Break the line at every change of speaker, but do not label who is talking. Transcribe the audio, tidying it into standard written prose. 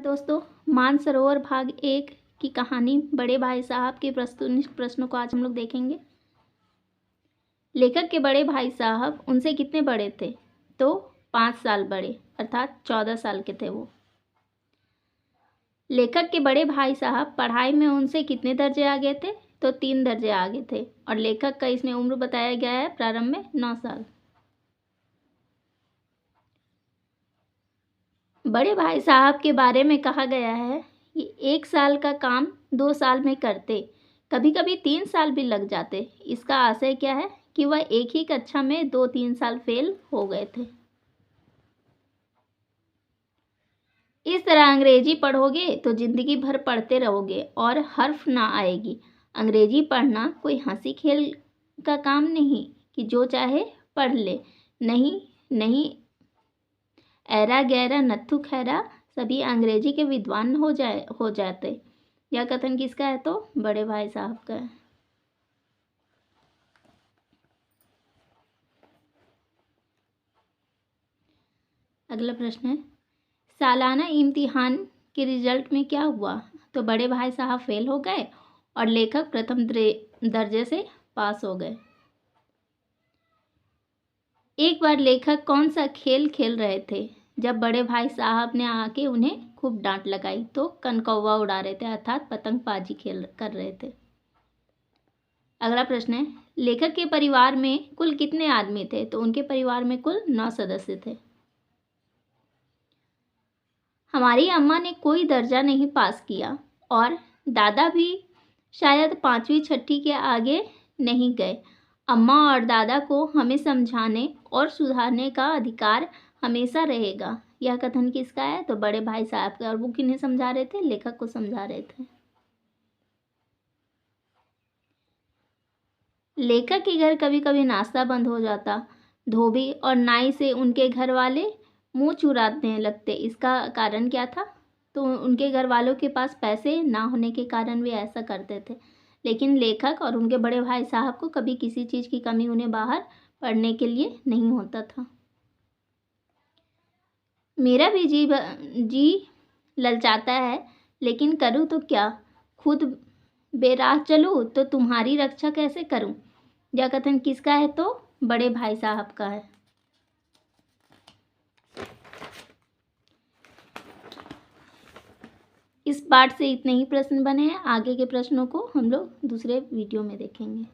दोस्तों, मानसरोवर भाग 1 की कहानी बड़े भाई साहब के प्रस्तुत प्रश्नों को आज हम लोग देखेंगे। लेखक के बड़े भाई साहब उनसे कितने बड़े थे? तो 5 साल बड़े, अर्थात 14 साल के थे वो। लेखक के बड़े भाई साहब पढ़ाई में उनसे कितने दर्जे आगे थे? तो 3 दर्जे आगे थे। और लेखक का इसमें उम्र बताया गया है प्रारंभ में 9 साल। बड़े भाई साहब के बारे में कहा गया है कि 1 साल का काम 2 साल में करते, कभी कभी 3 साल भी लग जाते। इसका आशय क्या है कि वह एक ही कक्षा में 2-3 साल फेल हो गए थे। इस तरह अंग्रेजी पढ़ोगे तो जिंदगी भर पढ़ते रहोगे और हर्फ ना आएगी। अंग्रेजी पढ़ना कोई हंसी खेल का काम नहीं कि जो चाहे पढ़ ले। नहीं नहीं, ऐरा गैरा नत्थु खैरा सभी अंग्रेजी के विद्वान हो जाते। यह कथन किसका है? तो बड़े भाई साहब का है। अगला प्रश्न है, सालाना इम्तिहान के रिजल्ट में क्या हुआ? तो बड़े भाई साहब फेल हो गए और लेखक प्रथम दर्जे से पास हो गए। एक बार लेखक कौन सा खेल खेल रहे थे जब बड़े भाई साहब ने आके उन्हें खूब डांट लगाई? तो कनकौवा उड़ा रहे थे, अर्थात पतंगबाजी खेल कर रहे थे। अगला प्रश्न है, लेखक के परिवार में कुल कितने आदमी थे? तो उनके परिवार में कुल 9 सदस्य थे। हमारी अम्मा ने कोई दर्जा नहीं पास किया और दादा भी शायद 5वीं 6ठी के आगे नहीं गए। अम्मा और दादा को हमें समझाने और सुधारने का अधिकार हमेशा रहेगा। यह कथन किसका है? तो बड़े भाई साहब का। और वो किन्हें समझा रहे थे? लेखक को समझा रहे थे। लेखक के घर कभी कभी नाश्ता बंद हो जाता। धोबी और नाई से उनके घर वाले मुंह चुराने लगते। इसका कारण क्या था? तो उनके घर वालों के पास पैसे ना होने के कारण वे ऐसा करते थे। लेकिन लेखक और उनके बड़े भाई साहब को कभी किसी चीज़ की कमी उन्हें बाहर पढ़ने के लिए नहीं होता था। मेरा भी जी ललचाता है, लेकिन करूँ तो क्या? खुद बेराह चलूँ तो तुम्हारी रक्षा कैसे करूँ? यह कथन किसका है? तो बड़े भाई साहब का है। इस पार्ट से इतने ही प्रश्न बने हैं। आगे के प्रश्नों को हम लोग दूसरे वीडियो में देखेंगे।